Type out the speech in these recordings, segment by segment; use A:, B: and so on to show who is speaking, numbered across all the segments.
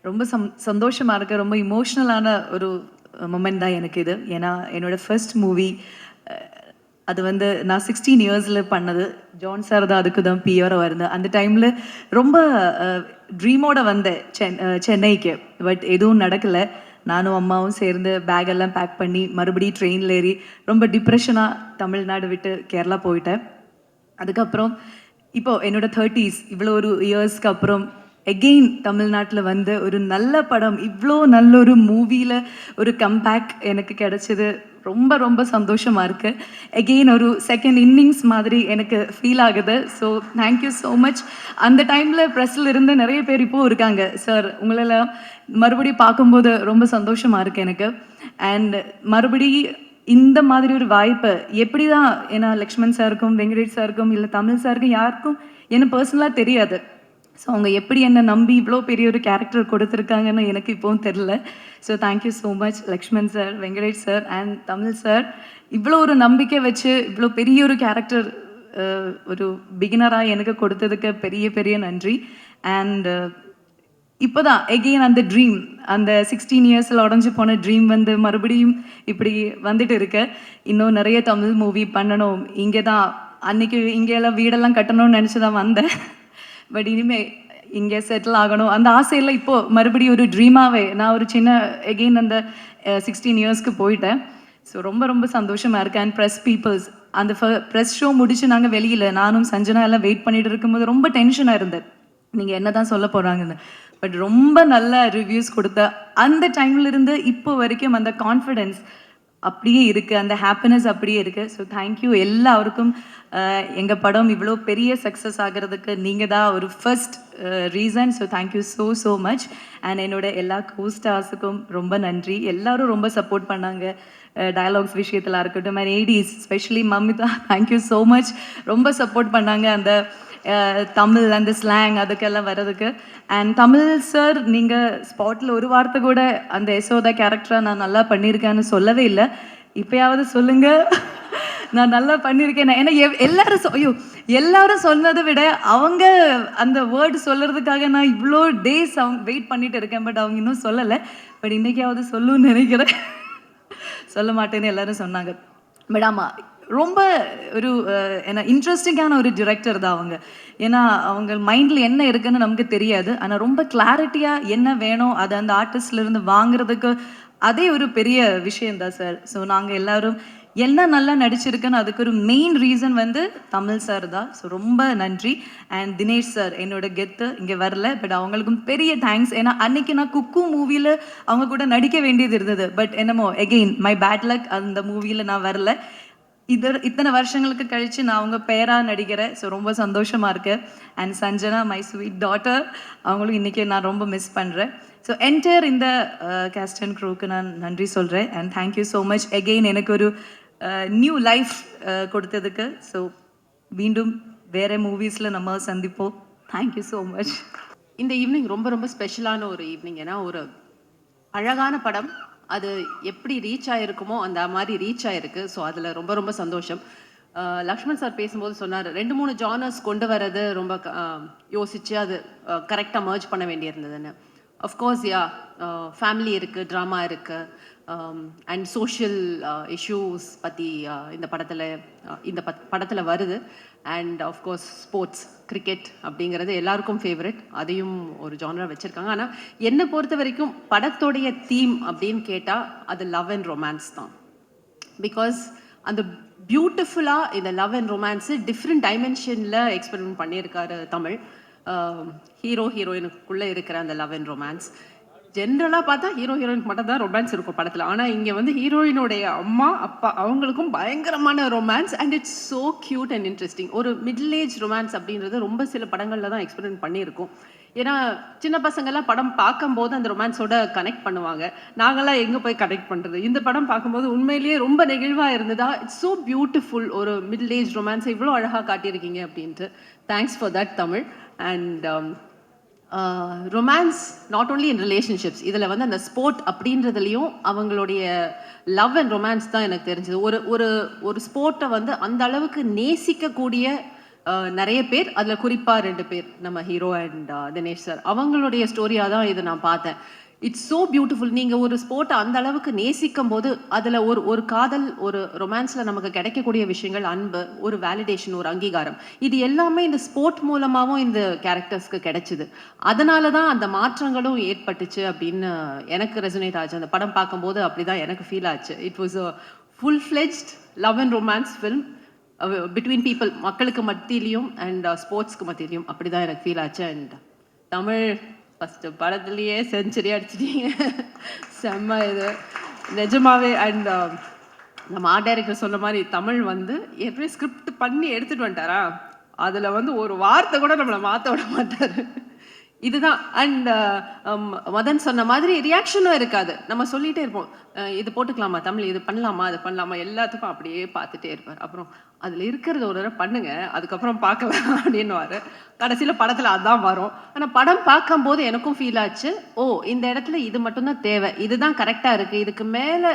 A: ரொம்ப சந்தோஷமா இருக்கு. ரொம்ப இமோஷனலான ஒரு மொமெண்ட் தான் எனக்கு இது. ஏன்னா என்னோட ஃபர்ஸ்ட் மூவி அது வந்து நான் 16 இயர்ஸில் பண்ணது. ஜான் சார் தான் அதுக்கு தான் பிஆராக வருது. அந்த டைமில் ரொம்ப ட்ரீமோட வந்தேன் சென்னைக்கு. பட் எதுவும் நடக்கலை. நானும் அம்மாவும் சேர்ந்து பேக் எல்லாம் பேக் பண்ணி மறுபடியும் ட்ரெயினில் ஏறி ரொம்ப டிப்ரெஷனாக தமிழ்நாடு விட்டு கேரளா போயிட்டேன். அதுக்கப்புறம் இப்போ என்னோட 30s இவ்வளோ ஒரு இயர்ஸ்க்கு அப்புறம் எகெயின் தமிழ்நாட்டில் வந்து ஒரு நல்ல படம், இவ்வளோ நல்ல ஒரு மூவியில் ஒரு கம்பேக் எனக்கு கிடைச்சது. ரொம்ப ரொம்ப சந்தோஷமாக இருக்குது. எகெயின் ஒரு செகண்ட் இன்னிங்ஸ் மாதிரி எனக்கு ஃபீல் ஆகுது. So thank you so much. அந்த டைமில் ப்ரெஸ்ஸில் இருந்து நிறைய பேர் இப்போது இருக்காங்க. சார் உங்களால் மறுபடியும் பார்க்கும்போது ரொம்ப சந்தோஷமாக இருக்குது எனக்கு. அண்ட் மறுபடியும் இந்த மாதிரி ஒரு வாய்ப்பு எப்படி தான், ஏன்னா லக்ஷ்மண் சாருக்கும் வெங்கடேஷ் சாருக்கும் இல்லை தமிழ் சாருக்கும் யாருக்கும் என்ன பர்சனலாக தெரியாது. ஸோ அவங்க எப்படி என்னை நம்பி இவ்வளோ பெரிய ஒரு கேரக்டர் கொடுத்துருக்காங்கன்னு எனக்கு இப்போவும் தெரில. So thank you so much Lakshman sir, Venkatesh sir and Tamil sir. இவ்வளோ ஒரு நம்பிக்கை வச்சு இவ்வளோ பெரிய ஒரு கேரக்டர் ஒரு பிகினராக எனக்கு கொடுத்ததுக்கு பெரிய பெரிய நன்றி. அண்ட் இப்போதான் எகெயின் அந்த ட்ரீம், அந்த 16 இயர்ஸில் உடஞ்சி போன ட்ரீம் வந்து மறுபடியும் இப்படி வந்துட்டு இருக்கு. இன்னும் நிறைய தமிழ் மூவி பண்ணணும். இங்கே தான் அன்னைக்கு இங்கெல்லாம் வீடெல்லாம் கட்டணும்னு நினச்சி தான் வந்தேன். பட் இனிமேல் இங்கே செட்டில் ஆகணும் அந்த ஆசையில் இப்போது மறுபடியும் ஒரு ட்ரீமாகவே நான் ஒரு சின்ன எகெயின் அந்த 16 இயர்ஸ்க்கு போயிட்டேன். ஸோ ரொம்ப ரொம்ப சந்தோஷமாக இருக்கேன். அண்ட் ப்ரெஸ் பீப்புள்ஸ் அந்த ப்ரெஸ் ஷோ முடிச்சு நாங்கள் வெளியில் நானும் சஞ்சனா எல்லாம் வெயிட் பண்ணிட்டு இருக்கும்போது ரொம்ப டென்ஷனாக இருந்தேன், நீங்கள் என்ன தான் சொல்ல போகிறாங்கன்னு. பட் ரொம்ப நல்ல ரிவ்யூஸ் கொடுத்த அந்த டைம்லேருந்து இப்போ வரைக்கும் அந்த கான்ஃபிடென்ஸ் அப்படியே இருக்குது, அந்த ஹாப்பினஸ் அப்படியே இருக்குது. ஸோ தேங்க்யூ எல்லாருக்கும். எங்கள் படம் இவ்வளோ பெரிய சக்ஸஸ் ஆகிறதுக்கு நீங்கள் தான் ஒரு first reason. So thank you so so much. And என்னோட எல்லா கோஸ்டார்ஸுக்கும் ரொம்ப நன்றி. எல்லோரும் ரொம்ப சப்போர்ட் பண்ணாங்க டயலாக்ஸ் விஷயத்தில் இருக்கட்டும். And ADs specially Mamitha, thank you so much. ரொம்ப சப்போர்ட் பண்ணாங்க அந்த தமிழ் அந்த ஸ்லாங் அதுக்கெல்லாம் வர்றதுக்கு. அண்ட் தமிழ் சார், நீங்கள் ஸ்பாட்டில் ஒரு வார்த்தை கூட அந்த யசோதா கேரக்டராக நான் நல்லா பண்ணியிருக்கேன்னு சொல்லவே இல்லை. இப்போயாவது சொல்லுங்கள் நான் நல்லா பண்ணியிருக்கேன். ஏன்னா எல்லாரும் சொன்னதை விட அவங்க அந்த வேர்டு சொல்கிறதுக்காக நான் இவ்வளோ டேஸ் அவங்க வெயிட் பண்ணிட்டு இருக்கேன். பட் அவங்க இன்னும் சொல்லலை. பட் இன்றைக்காவது சொல்லுன்னு நினைக்கிறேன். சொல்ல மாட்டேன்னு எல்லாரும் சொன்னாங்க. பட் ஆமாம், ரொம்ப ஒரு என்ன இன்ட்ரெஸ்டிங்கான ஒரு டிரெக்டர் தான் அவங்க. ஏன்னா அவங்க மைண்டில் என்ன இருக்குன்னு நமக்கு தெரியாது. ஆனால் ரொம்ப கிளாரிட்டியாக என்ன வேணும் அதை அந்த ஆர்டிஸ்ட்லேருந்து வாங்குறதுக்கு அதே ஒரு பெரிய விஷயந்தான் சார். ஸோ நாங்கள் எல்லோரும் என்ன நல்லா நடிச்சிருக்குன்னு அதுக்கு ஒரு மெயின் ரீசன் வந்து தமிழ் சார் தான். ஸோ ரொம்ப நன்றி. அண்ட் தினேஷ் சார் என்னோட கெத்து இங்கே வரல. பட் அவங்களுக்கும் பெரிய தேங்க்ஸ். ஏன்னா அன்னைக்கு நான் குக்கு மூவியில் அவங்க கூட நடிக்க வேண்டியது இருந்தது. பட் என்னமோ எகெயின் மை பேட் லக், அந்த மூவியில் நான் வரல. இத்தனை வருஷங்களுக்கு கழித்து நான் அவங்க பேராக நடிக்கிறேன். ஸோ ரொம்ப சந்தோஷமாக இருக்கு. And Sanjana, my sweet daughter, அவங்களும் இன்றைக்கி நான் ரொம்ப மிஸ் பண்ணுறேன். ஸோ என்டையர் இந்த கேஸ்ட் அண்ட் க்ரூக்கு நான் நன்றி சொல்கிறேன். And thank you so much again எனக்கு ஒரு நியூ லைஃப் கொடுத்ததுக்கு. ஸோ மீண்டும் வேறு மூவிஸில் நம்ம சந்திப்போம். Thank you so much.
B: இந்த ஈவினிங் ரொம்ப ரொம்ப ஸ்பெஷலான ஒரு ஈவினிங். ஏன்னா ஒரு அழகான படம், அது எப்படி ரீச் ஆகிருக்குமோ அந்த மாதிரி ரீச் ஆகிருக்கு. ஸோ அதில் ரொம்ப ரொம்ப சந்தோஷம். லக்ஷ்மண் சார் பேசும்போது சொன்னார் 2-3 ஜானர்ஸ் கொண்டு வரது ரொம்ப யோசித்து அது கரெக்டாக மர்ஜ் பண்ண வேண்டியிருந்ததுன்னு. அஃப்கோர்ஸ் ஃபேமிலி இருக்குது, ட்ராமா இருக்குது, அண்ட் சோஷியல் இஷ்யூஸ் பற்றி இந்த படத்தில் வருது. அண்ட் ஆஃப்கோர்ஸ் ஸ்போர்ட்ஸ், கிரிக்கெட் அப்படிங்கிறது எல்லாருக்கும் ஃபேவரட். அதையும் ஒரு ஜானரா வச்சுருக்காங்க. ஆனால் என்னை பொறுத்த வரைக்கும் படத்தோடைய தீம் அப்படின்னு கேட்டால் அது லவ் அண்ட் ரொமான்ஸ் தான். பிகாஸ் அந்த பியூட்டிஃபுல்லாக இந்த லவ் அண்ட் ரொமான்ஸு டிஃப்ரெண்ட் டைமென்ஷனில் எக்ஸ்பெரிமெண்ட் பண்ணியிருக்காரு தமிழ். ஹீரோ ஹீரோயினுக்குள்ளே இருக்கிற அந்த லவ் அண்ட் ரொமான்ஸ். ஜென்ரலாக பார்த்தா ஹீரோயினுக்கு மட்டும் தான் ரொமான்ஸ் இருக்கும் படத்தில். ஆனால் இங்கே வந்து ஹீரோயினுடைய அம்மா அப்பா அவங்களுக்கும் பயங்கரமான romance. And it's so cute and interesting. ஒரு மிடில் ஏஜ் ரொமான்ஸ் அப்படின்றது ரொம்ப சில படங்களில் தான் எக்ஸ்பெரிமெண்ட் பண்ணியிருக்கோம். ஏன்னா சின்ன பசங்கள்லாம் படம் பார்க்கும்போது அந்த ரொமான்ஸோட கனெக்ட் பண்ணுவாங்க. நாங்களாம் எங்கே போய் கனெக்ட் பண்ணுறது? இந்த படம் பார்க்கும்போது உண்மையிலேயே ரொம்ப நெகிழ்வாக இருந்ததா. It's so beautiful. ஒரு மிடில் ஏஜ் ரொமான்ஸை இவ்வளோ அழகாக காட்டியிருக்கீங்க அப்படின்ட்டு thanks for that Tamil. And romance not only in relationships, இதில் வந்து அந்த ஸ்போர்ட் அப்படின்றதுலையும் அவங்களுடைய லவ் அண்ட் ரொமான்ஸ் தான் எனக்கு தெரிஞ்சது. ஒரு ஒரு ஸ்போர்ட்டை வந்து அந்த அளவுக்கு நேசிக்கக்கூடிய நிறைய பேர் அதில் குறிப்பாக 2 பேர் நம்ம ஹீரோ அண்ட் தினேஷ் சார் அவங்களுடைய ஸ்டோரியாக தான் இதை நான் பார்த்தேன். It's so beautiful. நீங்கள் ஒரு ஸ்போர்ட்டை அந்த அளவுக்கு நேசிக்கும் போது அதில் ஒரு ஒரு காதல், ஒரு ரொமான்ஸில் நமக்கு கிடைக்கக்கூடிய விஷயங்கள், அன்பு, ஒரு வேலிடேஷன், ஒரு அங்கீகாரம், இது எல்லாமே இந்த ஸ்போர்ட் மூலமாகவும் இந்த கேரக்டர்ஸ்க்கு கிடைச்சிது. அதனால தான் அந்த மாற்றங்களும் ஏற்பட்டுச்சு அப்படின்னு எனக்கு ரெசனேட் ஆச்சு. அந்த படம் பார்க்கும்போது அப்படி தான் எனக்கு ஃபீல் ஆச்சு. It was a full fledged love and romance film between people, மக்களுக்கு மத்தியிலையும் அண்ட் ஸ்போர்ட்ஸ்க்கு மத்தியிலையும். அப்படி தான் எனக்கு ஃபீல் ஆச்சு. அண்ட் தமிழ் ஃபஸ்ட்டு படத்துலேயே செஞ்சுரி அடிச்சிட்டீங்க. செம்ம இது நிஜமாவே. அண்ட் நம்ம ஆர்ட் டைரக்டர் சொன்ன மாதிரி தமிழ் வந்து ஏற்கனவே ஸ்கிரிப்ட் பண்ணி எடுத்துகிட்டு வந்துட்டாரா, அதில் வந்து ஒரு வார்த்தை கூட நம்மளை மாற்ற விட மாட்டார். இதுதான். அண்ட் மதன் சொன்ன மாதிரி ரியாக்ஷனும் இருக்காது. நம்ம சொல்லிகிட்டே இருப்போம், இது போட்டுக்கலாமா தமிழ், இது பண்ணலாமா, அது பண்ணலாமா, எல்லாத்துக்கும் அப்படியே பார்த்துட்டே இருப்பார். அப்புறம் அதில் இருக்கிறது ஒரு தடவை பண்ணுங்க, அதுக்கப்புறம் பார்க்கலாம் அப்படின்னுவார். கடைசியில் படத்தில் அதான் வரும். ஆனால் படம் பார்க்கும்போது எனக்கும் ஃபீல் ஆச்சு, ஓ இந்த இடத்துல இது மட்டும்தான் தேவை, இதுதான் கரெக்டாக இருக்குது, இதுக்கு மேலே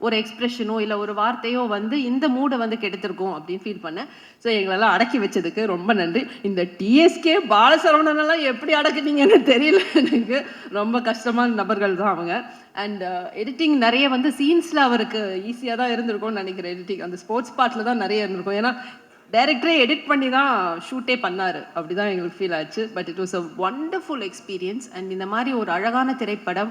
B: ஒரு எக்ஸ்பிரஷனோ இல்லை ஒரு வார்த்தையோ வந்து இந்த மூடை வந்து கெடுத்திருக்கும் அப்படின்னு ஃபீல் பண்ணேன். ஸோ எங்களெல்லாம் அடக்கி வச்சதுக்கு ரொம்ப நன்றி. இந்த டிஎஸ்கே பாலசரவணனெல்லாம் எப்படி அடக்குனீங்கன்னு தெரியல எனக்கு. ரொம்ப கஷ்டமான நபர்கள் தான் அவங்க. அண்ட் எடிட்டிங் நிறைய வந்து சீன்ஸில் அவருக்கு ஈஸியாக தான் இருந்திருக்கும்னு நினைக்கிறேன். எடிட்டிங் அந்த ஸ்போர்ட்ஸ் பார்ட்டில் தான் நிறைய இருந்திருக்கும். ஏன்னா டைரக்டரே எடிட் பண்ணி தான் ஷூட்டே பண்ணார். அப்படி தான் எங்களுக்கு ஃபீல் ஆச்சு. But it was a wonderful experience. And இந்த மாதிரி ஒரு அழகான திரைப்படம்,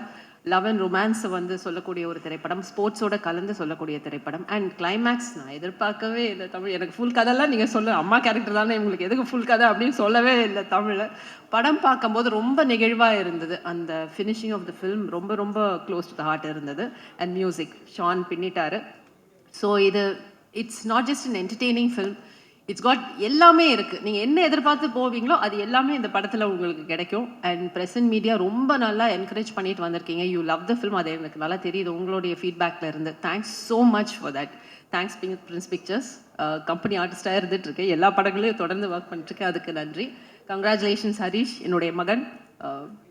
B: லவ் அண்ட் ரொமான்ஸை வந்து சொல்லக்கூடிய ஒரு திரைப்படம், ஸ்போர்ட்ஸோட கலந்து சொல்லக்கூடிய திரைப்படம். அண்ட் கிளைமேக்ஸ் நான் எதிர்பார்க்கவே இல்லை தமிழ். எனக்கு ஃபுல் கதைலாம் நீங்கள் சொல்ல, அம்மா கேரக்டர் தானே உங்களுக்கு எதுக்கு ஃபுல் கதை அப்படின்னு சொல்லவே இல்லை தமிழில். படம் பார்க்கும்போது ரொம்ப நெகிழ்வாக இருந்தது. அந்த ஃபினிஷிங் ஆஃப் த ஃபில்ம் ரொம்ப ரொம்ப க்ளோஸ் டு த ஹார்ட் இருந்தது. அண்ட் மியூசிக் ஷான் பின்னிட்டாரு. ஸோ இது it's not just an entertaining film, it's got எல்லாமே இருக்குது. நீங்கள் என்ன எதிர்பார்த்து போவீங்களோ அது எல்லாமே இந்த படத்தில் உங்களுக்கு கிடைக்கும். அண்ட் பிரசன்ட் மீடியா ரொம்ப நல்லா என்கரேஜ் பண்ணிட்டு வந்திருக்கீங்க. யூ லவ் த ஃபில்ம், அது எனக்கு நல்லா தெரியுது உங்களுடைய ஃபீட்பேக்கில் இருந்து. Thanks so much for that. Thanks Prince Pictures, company ஆர்டிஸ்டாக இருந்துட்டு இருக்கேன், எல்லா படங்களையும் தொடர்ந்து ஒர்க் பண்ணிட்டுருக்கேன், அதுக்கு நன்றி. கங்க்ராச்சுலேஷன்ஸ் ஹரிஷ், என்னுடைய மகன்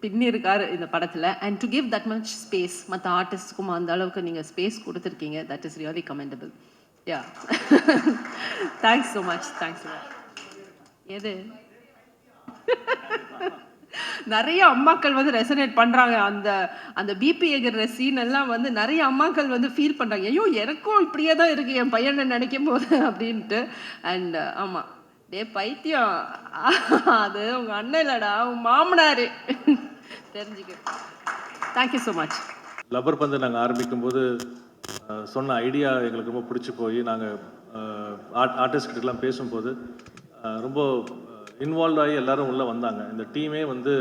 B: பின்னி இருக்கார் இந்த படத்தில். And to give that much space, மற்ற ஆர்டிஸ்ட்டுக்கும் அந்த அளவுக்கு நீங்கள் ஸ்பேஸ் கொடுத்துருக்கீங்க, that is really commendable. Yeah. Thanks so much. Thanks so much. எது நிறைய அம்மாக்கள் வந்து ரெசனேட் பண்றாங்க. அந்த அந்த பிபி எகிற சீன் எல்லாம் வந்து நிறைய அம்மாக்கள் வந்து ஃபீல் பண்றாங்க, ஐயோ எனக்கும் இப்படியே தான் இருக்கு என் பையனை நினைக்கும் போது அப்படின்ட்டு. அண்ட் ஆமா, டே பைத்தியம், அது உங்க அண்ணன் இல்லடா உங்க மாமனாரு, தெரிஞ்சுக்க. Thank you so much.
C: லப்பர் பந்து நாங்கள் ஆரம்பிக்கும் போது சொன்ன ஐடியா எங்களுக்கு ரொம்ப பிடிச்சி போய் நாங்கள் ஆர்டிஸ்ட்கிட்டலாம் பேசும்போது ரொம்ப இன்வால்வ் ஆகி எல்லோரும் உள்ளே வந்தாங்க. இந்த டீமே வந்து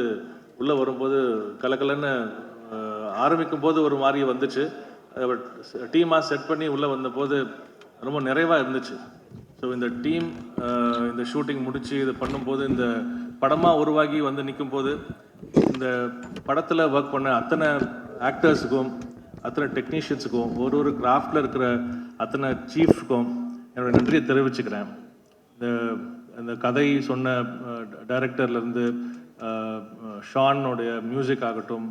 C: உள்ளே வரும்போது கலக்கலன்னு ஆரம்பிக்கும் போது ஒரு மாதிரி வந்துச்சு, டீமாக செட் பண்ணி உள்ளே வந்தபோது ரொம்ப நிறைவாக இருந்துச்சு. ஸோ இந்த டீம் இந்த ஷூட்டிங் முடித்து இது பண்ணும்போது, இந்த படமாக உருவாகி வந்து நிற்கும்போது, இந்த படத்தில் ஒர்க் பண்ண அத்தனை ஆக்டர்ஸுக்கும், அத்தனை டெக்னீஷியன்ஸுக்கும், ஒரு ஒரு கிராஃப்டில் இருக்கிற அத்தனை சீஃப்க்கும் என்னோட நன்றியை தெரிவிச்சுக்கிறேன். இந்த கதை சொன்ன டைரக்டர்லேருந்து ஷானோடைய மியூசிக் ஆகட்டும்,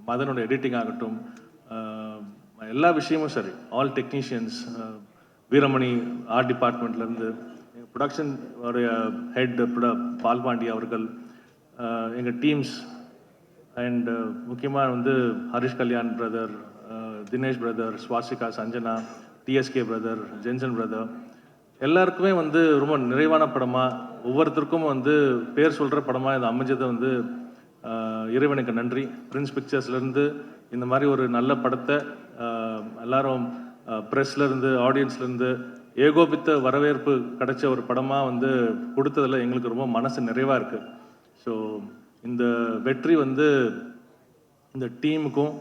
C: மதனோட எடிட்டிங் ஆகட்டும், எல்லா விஷயமும் சரி, ஆல் டெக்னீஷியன்ஸ், வீரமணி ஆர்ட் டிபார்ட்மெண்ட்லேருந்து, ப்ரொடக்ஷன் உடைய ஹெட் பால்பாண்டி அவர்கள், எங்கள் டீம்ஸ், அண்ட் முக்கியமாக வந்து Harish Kalyan brother, Dinesh brother, Swasika, Sanjana, TSK brother, Jensen brother, எல்லாருக்குமே வந்து ரொம்ப நிறைவான படமாக, ஒவ்வொருத்தருக்கும் வந்து பேர் சொல்கிற படமாக இது அமைஞ்சதை வந்து இறைவனுக்கு நன்றி. பிரின்ஸ் பிக்சர்ஸ்லேருந்து இந்த மாதிரி ஒரு நல்ல படத்தை எல்லாரும் ப்ரெஸ்லேருந்து ஆடியன்ஸ்லேருந்து ஏகோபித்த வரவேற்பு கிடைச்ச ஒரு படமாக வந்து கொடுத்ததில் எங்களுக்கு ரொம்ப மனசு நிறைவாக இருக்குது. ஸோ இந்த வெற்றி வந்து இந்த டீமுக்கும்,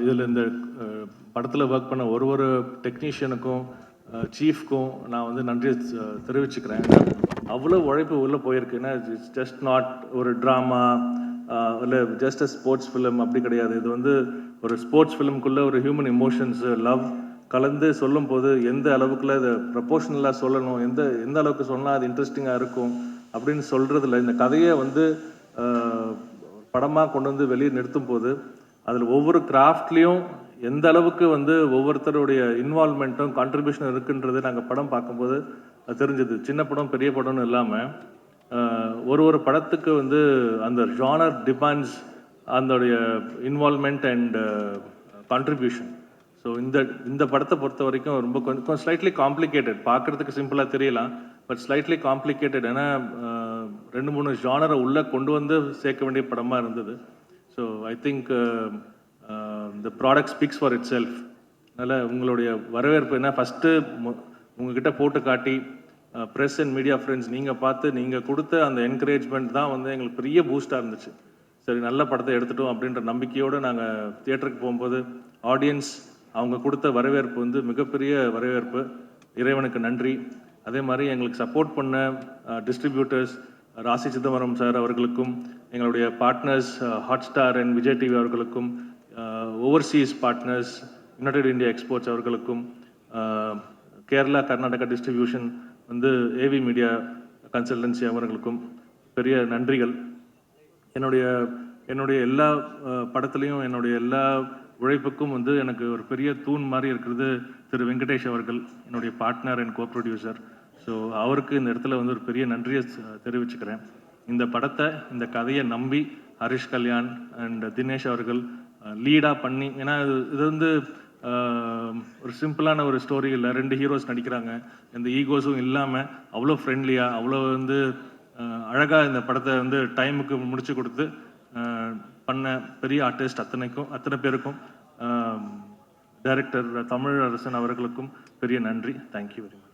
C: இதில் இந்த படத்தில் ஒர்க் பண்ண ஒரு ஒரு டெக்னீஷியனுக்கும், சீஃப்க்கும் நான் வந்து நன்றியை தெரிவிச்சுக்கிறேன். அவ்வளோ உழைப்பு உள்ளே போயிருக்கு. ஏன்னா இட்ஸ் ஜஸ்ட் நாட் ஒரு ட்ராமா இல்லை ஜஸ்ட் அ ஸ்போர்ட்ஸ் ஃபிலிம், அப்படி கிடையாது. இது வந்து ஒரு ஸ்போர்ட்ஸ் ஃபிலிம்குள்ளே ஒரு ஹியூமன் இமோஷன்ஸு, லவ் கலந்து சொல்லும்போது எந்த அளவுக்குள்ள இதை ப்ரொபோஷனலாக சொல்லணும், எந்த அளவுக்கு சொன்னால் அது இன்ட்ரெஸ்டிங்காக இருக்கும் அப்படின்னு சொல்கிறதுல, இந்த கதையை வந்து படமாக கொண்டு வந்து வெளியே நிறுத்தும் போது அதில் ஒவ்வொரு கிராஃப்ட்லேயும் எந்த அளவுக்கு வந்து ஒவ்வொருத்தருடைய இன்வால்மெண்ட்டும் கான்ட்ரிபியூஷனும் இருக்குன்றது நாங்கள் படம் பார்க்கும்போது அது தெரிஞ்சது. சின்ன படம் பெரிய படம்னு இல்லாமல் ஒரு படத்துக்கு வந்து அந்த ஜானர் டிமாண்ட்ஸ் அதோடைய இன்வால்மெண்ட் அண்ட் கான்ட்ரிபியூஷன். ஸோ இந்த படத்தை பொறுத்த வரைக்கும் ரொம்ப கொஞ்சம் ஸ்லைட்லி காம்ப்ளிகேட்டட், பார்க்குறதுக்கு சிம்பிளாக தெரியலாம், பட் ஸ்லைட்லி காம்ப்ளிகேட்டட். ஏன்னா 2-3 ஜானரை உள்ளே கொண்டு வந்து சேர்க்க வேண்டிய படமாக இருந்தது. So I think the product speaks for it self. அதனால் உங்களுடைய வரவேற்பு என்ன, ஃபஸ்ட்டு உங்ககிட்ட போட்டு காட்டி ப்ரெஸ் அண்ட் மீடியா ஃப்ரெண்ட்ஸ் நீங்கள் பார்த்து நீங்கள் கொடுத்த அந்த என்கரேஜ்மெண்ட் தான் வந்து எங்களுக்கு பெரிய பூஸ்டாக இருந்துச்சு. சரி, நல்ல படத்தை எடுத்துட்டோம் அப்படின்ற நம்பிக்கையோடு நாங்கள் தியேட்டருக்கு போகும்போது ஆடியன்ஸ் அவங்க கொடுத்த வரவேற்பு வந்து மிகப்பெரிய வரவேற்பு. இறைவனுக்கு நன்றி. அதே மாதிரி எங்களுக்கு சப்போர்ட் பண்ண டிஸ்ட்ரிபியூட்டர்ஸ் ராசி சிதம்பரம் சார் அவர்களுக்கும், எங்களுடைய partners Hotstar and Vijay TV அவர்களுக்கும், overseas partners United India exports அவர்களுக்கும், கேரளா கர்நாடகா டிஸ்ட்ரிபியூஷன் வந்து ஏவி மீடியா கன்சல்டன்சி அவர்களுக்கும் பெரிய நன்றிகள். என்னுடைய எல்லா படத்துலையும் என்னுடைய எல்லா உழைப்புக்கும் வந்து எனக்கு ஒரு பெரிய தூண் மாதிரி இருக்கிறது திரு வெங்கடேஷ் அவர்கள், என்னுடைய partner and go producer. So அவருக்கு இந்த இடத்துல வந்து ஒரு பெரிய நன்றியை தெரிவிச்சுக்கிறேன். இந்த படத்தை, இந்த கதையை நம்பி ஹரிஷ் கல்யாண் அண்ட் தினேஷ் அவர்கள் லீடாக பண்ணி, ஏன்னா இது வந்து ஒரு சிம்பிளான ஒரு ஸ்டோரி இல்லை, 2 ஹீரோஸ் நடிக்கிறாங்க, எந்த ஈகோஸும் இல்லாமல் அவ்வளோ ஃப்ரெண்ட்லியாக அவ்வளோ வந்து அழகாக இந்த படத்தை வந்து டைமுக்கு முடிச்சு கொடுத்து பண்ண பெரிய ஆர்டிஸ்ட் அத்தனை பேருக்கும், டைரக்டர் தமிழரசன் அவர்களுக்கும் பெரிய நன்றி. Thank you very much.